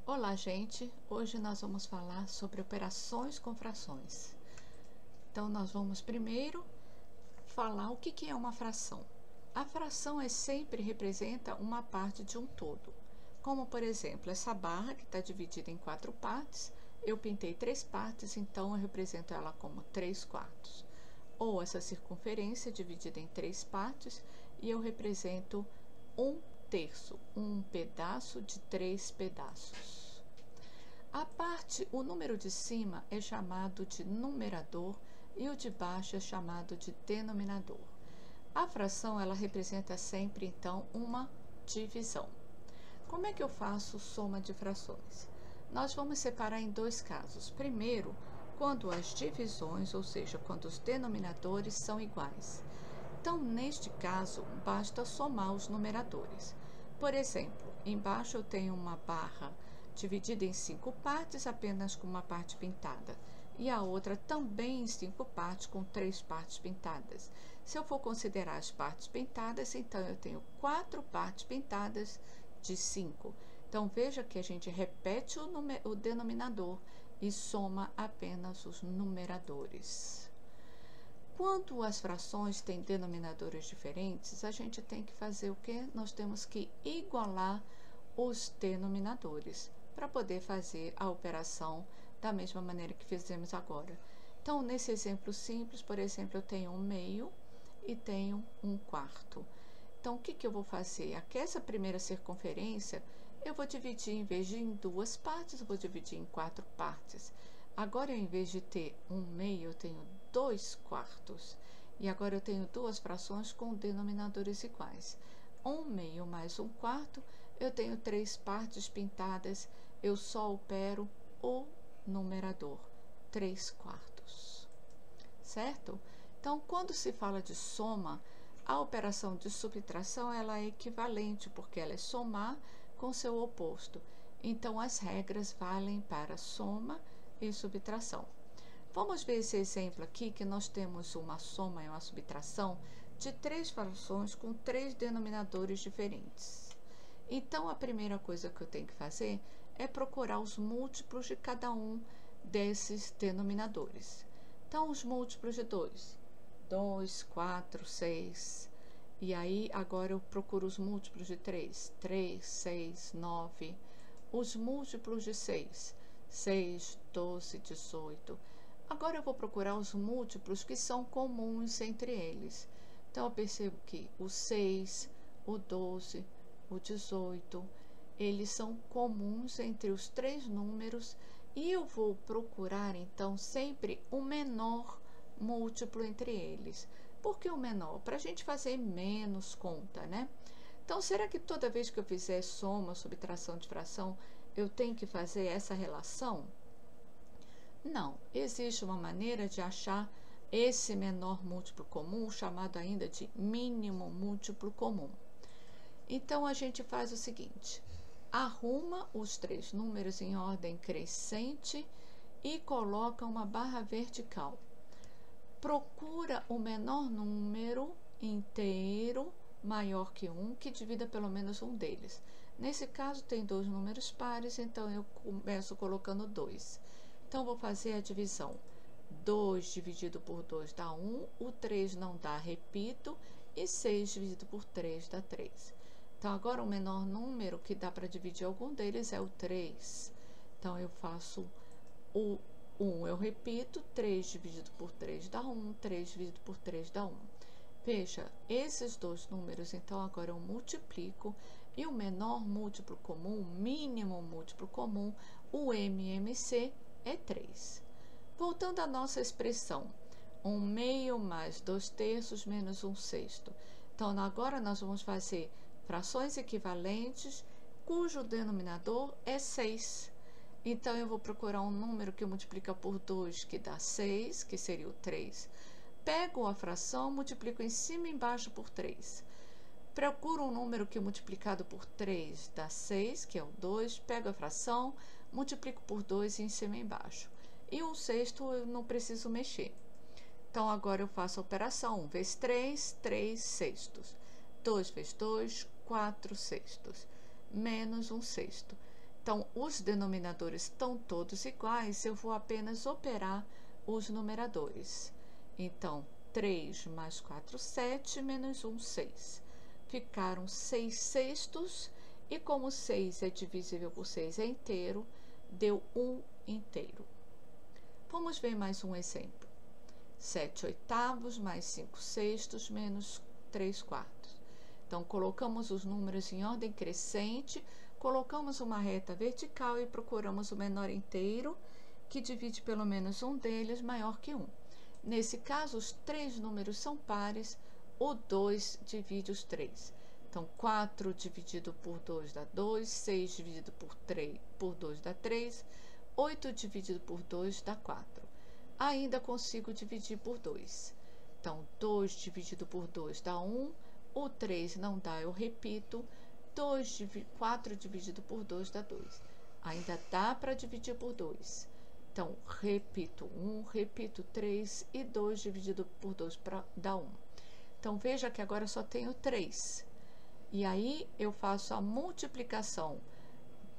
Olá, gente! Hoje nós vamos falar sobre operações com frações. Então, nós vamos primeiro falar o que é uma fração. A fração sempre representa uma parte de um todo. Como, por exemplo, essa barra que está dividida em 4 partes, eu pintei 3 partes, então eu represento ela como 3/4. Ou essa circunferência dividida em 3 partes, e eu represento 1/3, um pedaço de 3 pedaços. O número de cima é chamado de numerador e o de baixo é chamado de denominador. A fração, ela representa sempre, então, uma divisão. Como é que eu faço soma de frações? Nós vamos separar em 2 casos. Primeiro, quando as divisões, ou seja, quando os denominadores são iguais. Então, neste caso, basta somar os numeradores. Por exemplo, embaixo eu tenho uma barra dividida em 5 partes, apenas com uma parte pintada, e a outra também em 5 partes, com 3 partes pintadas. Se eu for considerar as partes pintadas, então eu tenho 4 partes pintadas de 5. Então, veja que a gente repete o denominador e soma apenas os numeradores. Quando as frações têm denominadores diferentes, a gente tem que fazer o quê? Nós temos que igualar os denominadores para poder fazer a operação da mesma maneira que fizemos agora. Então, nesse exemplo simples, por exemplo, eu tenho 1/2 e tenho 1/4. Então, o que eu vou fazer? Aqui, essa primeira circunferência, eu vou dividir, em vez de em 2 partes, eu vou dividir em 4 partes. Agora, em vez de ter 1/2, eu tenho 2/4. E agora eu tenho 2 frações com denominadores iguais. 1/2 mais 1/4, eu tenho 3 partes pintadas, eu só opero o numerador, 3/4. Certo? Então, quando se fala de soma, a operação de subtração ela é equivalente, porque ela é somar com seu oposto. Então, as regras valem para soma e subtração. Vamos ver esse exemplo aqui, que nós temos uma soma e uma subtração de 3 frações com 3 denominadores diferentes. Então, a primeira coisa que eu tenho que fazer é procurar os múltiplos de cada um desses denominadores. Então, os múltiplos de 2, 2, 4, 6. E aí, agora eu procuro os múltiplos de 3, 3, 6, 9. Os múltiplos de 6, 6, 12, 18. Agora eu vou procurar os múltiplos que são comuns entre eles. Então, eu percebo que o 6, o 12, o 18, eles são comuns entre os 3 números, e eu vou procurar, então, sempre o menor múltiplo entre eles. Por que o menor? Para a gente fazer menos conta, né? Então, será que toda vez que eu fizer soma, subtração de fração, eu tenho que fazer essa relação? Não, existe uma maneira de achar esse menor múltiplo comum, chamado ainda de mínimo múltiplo comum. Então, a gente faz o seguinte: arruma os 3 números em ordem crescente e coloca uma barra vertical. Procura o menor número inteiro maior que 1, que divida pelo menos um deles. Nesse caso, tem 2 números pares, então eu começo colocando 2. Então, vou fazer a divisão. 2 dividido por 2 dá 1, o 3 não dá, repito, e 6 dividido por 3 dá 3. Então, agora o menor número que dá para dividir algum deles é o 3. Então, eu faço o 1, eu repito, 3 dividido por 3 dá 1, 3 dividido por 3 dá 1. Veja, esses 2 números, então, agora eu multiplico, e o menor múltiplo comum, mínimo múltiplo comum, o MMC, é 3. Voltando à nossa expressão, 1/2 mais 2/3 menos 1/6. Então, agora nós vamos fazer frações equivalentes, cujo denominador é 6. Então, eu vou procurar um número que multiplica por 2, que dá 6, que seria o 3. Pego a fração, multiplico em cima e embaixo por 3. Procuro um número que multiplicado por 3 dá 6, que é o 2. Pego a fração, multiplico por 2 em cima e embaixo. E 1/6 eu não preciso mexer. Então, agora eu faço a operação. 1 vezes 3, 3/6. 2 vezes 2, 4/6. Menos 1/6. Então, os denominadores estão todos iguais, eu vou apenas operar os numeradores. Então, 3 mais 4, 7, menos 1, 6. Ficaram 6 sextos, e como 6 é divisível por 6 é inteiro, deu 1 inteiro. Vamos ver mais um exemplo. 7 oitavos mais 5 sextos menos 3 quartos. Então, colocamos os números em ordem crescente, colocamos uma reta vertical e procuramos o menor inteiro, que divide pelo menos um deles maior que 1. Nesse caso, os 3 números são pares, o 2 divide os 3. Então, 4 dividido por 2 dá 2, 6 dividido por 2 dá 3, 8 dividido por 2 dá 4. Ainda consigo dividir por 2. Então, 2 dividido por 2 dá 1, o 3 não dá, eu repito, 4 dividido por 2 dá 2. Ainda dá para dividir por 2. Então, repito 1, repito 3 e 2 dividido por 2 dá 1. Então, veja que agora eu só tenho 3. E aí, eu faço a multiplicação.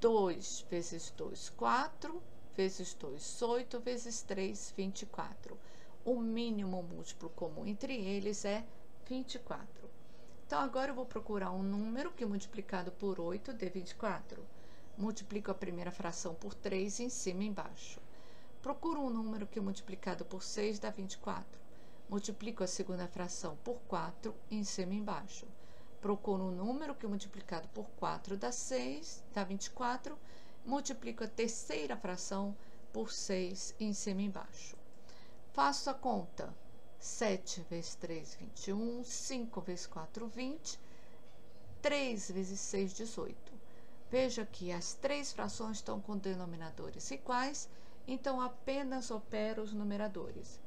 2 vezes 2, 4, vezes 2, 8, vezes 3, 24. O mínimo múltiplo comum entre eles é 24. Então, agora eu vou procurar um número que multiplicado por 8 dê 24. Multiplico a primeira fração por 3 em cima e embaixo. Procuro um número que multiplicado por 6 dá 24. Multiplico a segunda fração por 4 em cima e embaixo. Procuro um número que multiplicado por 4 dá 6, dá 24. Multiplico a terceira fração por 6 em cima e embaixo. Faço a conta. 7 vezes 3, 21. 5 vezes 4, 20. 3 vezes 6, 18. Veja que as 3 frações estão com denominadores iguais, então apenas opero os numeradores.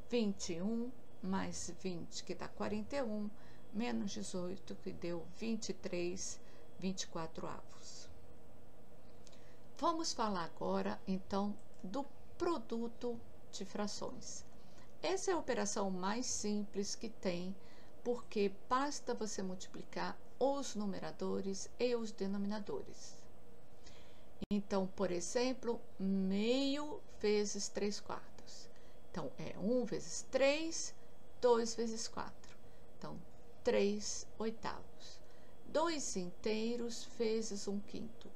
21 mais 20, que dá 41, menos 18, que deu 23, 24 avos. Vamos falar agora, então, do produto de frações. Essa é a operação mais simples que tem, porque basta você multiplicar os numeradores e os denominadores. Então, por exemplo, meio vezes 3 quartos. Então, é 1 vezes 3, 2 vezes 4. Então, 3 oitavos. 2 inteiros vezes 1 quinto.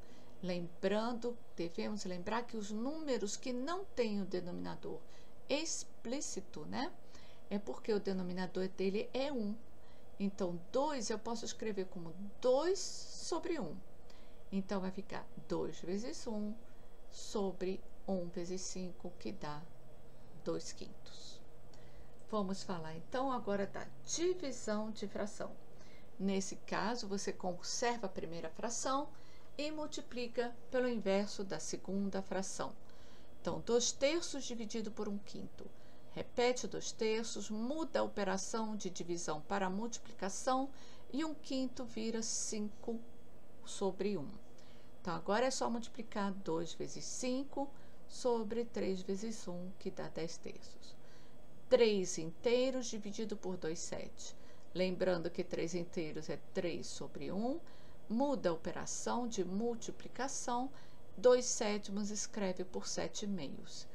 Lembrando, devemos lembrar que os números que não têm o denominador explícito, né? É porque o denominador dele é 1. Então, 2 eu posso escrever como 2 sobre 1. Então, vai ficar 2 vezes 1 sobre 1 vezes 5, que dá 2 quintos. Vamos falar, então, agora da divisão de fração. Nesse caso, você conserva a primeira fração e multiplica pelo inverso da segunda fração. Então, 2 terços dividido por 1 quinto. Repete 2 terços, muda a operação de divisão para multiplicação e 1 quinto vira 5 sobre 1. Então, agora é só multiplicar 2 vezes 5 sobre 3 vezes 1, que dá 10 terços. 3 inteiros dividido por 2 7. Lembrando que 3 inteiros é 3 sobre 1. Muda a operação de multiplicação. 2 sétimos escreve por 7 meios.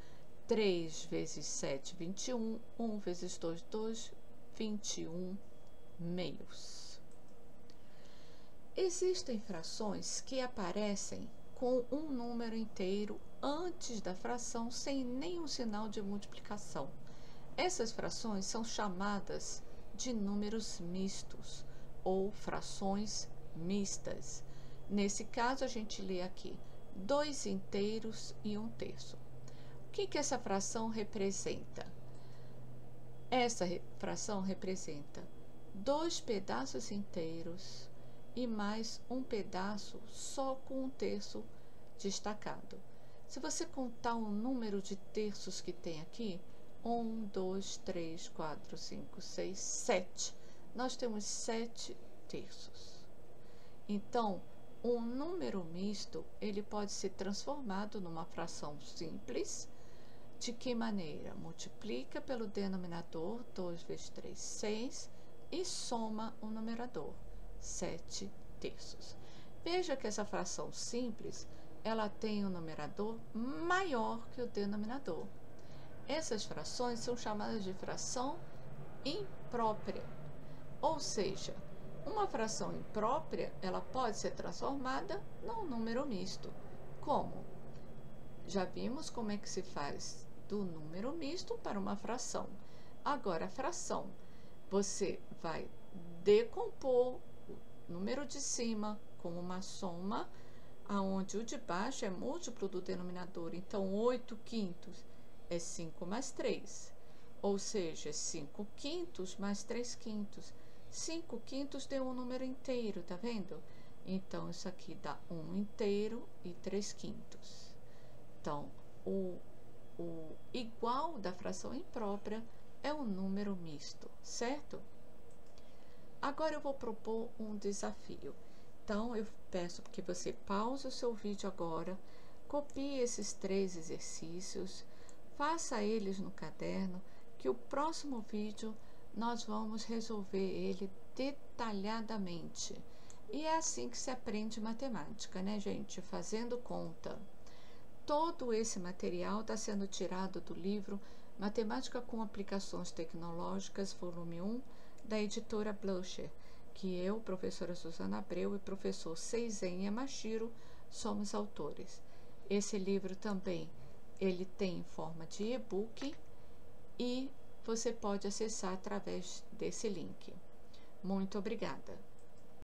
3 vezes 7, 21. 1 vezes 2, 2. 21 meios. Existem frações que aparecem com um número inteiro antes da fração sem nenhum sinal de multiplicação. Essas frações são chamadas de números mistos ou frações mistas. Nesse caso, a gente lê aqui 2 inteiros e 1 terço. O que essa fração representa? Essa fração representa 2 pedaços inteiros e mais um pedaço só com 1 terço destacado. Se você contar o número de terços que tem aqui, 1, 2, 3, 4, 5, 6, 7. Nós temos 7 terços. Então, um número misto, ele pode ser transformado numa fração simples. De que maneira? Multiplica pelo denominador, 2 vezes 3, 6, e soma o numerador, 7 terços. Veja que essa fração simples ela tem um numerador maior que o denominador. Essas frações são chamadas de fração imprópria, ou seja, uma fração imprópria, ela pode ser transformada num número misto. Como? Já vimos como é que se faz do número misto para uma fração. Agora, a fração, você vai decompor o número de cima como uma soma, aonde o de baixo é múltiplo do denominador. Então, 8 quintos é 5 mais 3, ou seja, 5 quintos mais 3 quintos. 5 quintos deu um número inteiro, tá vendo? Então, isso aqui dá 1 inteiro e 3 quintos. Então, o igual da fração imprópria é um número misto, certo? Agora eu vou propor um desafio. Então, eu peço que você pause o seu vídeo agora, copie esses 3 exercícios, faça eles no caderno, que o próximo vídeo nós vamos resolver ele detalhadamente. E é assim que se aprende matemática, né, gente? Fazendo conta. Todo esse material está sendo tirado do livro Matemática com Aplicações Tecnológicas, volume 1, da editora Blucher, que eu, professora Suzana Abreu e professor Seizen Yamashiro somos autores. Esse livro também, ele tem em forma de e-book e você pode acessar através desse link. Muito obrigada!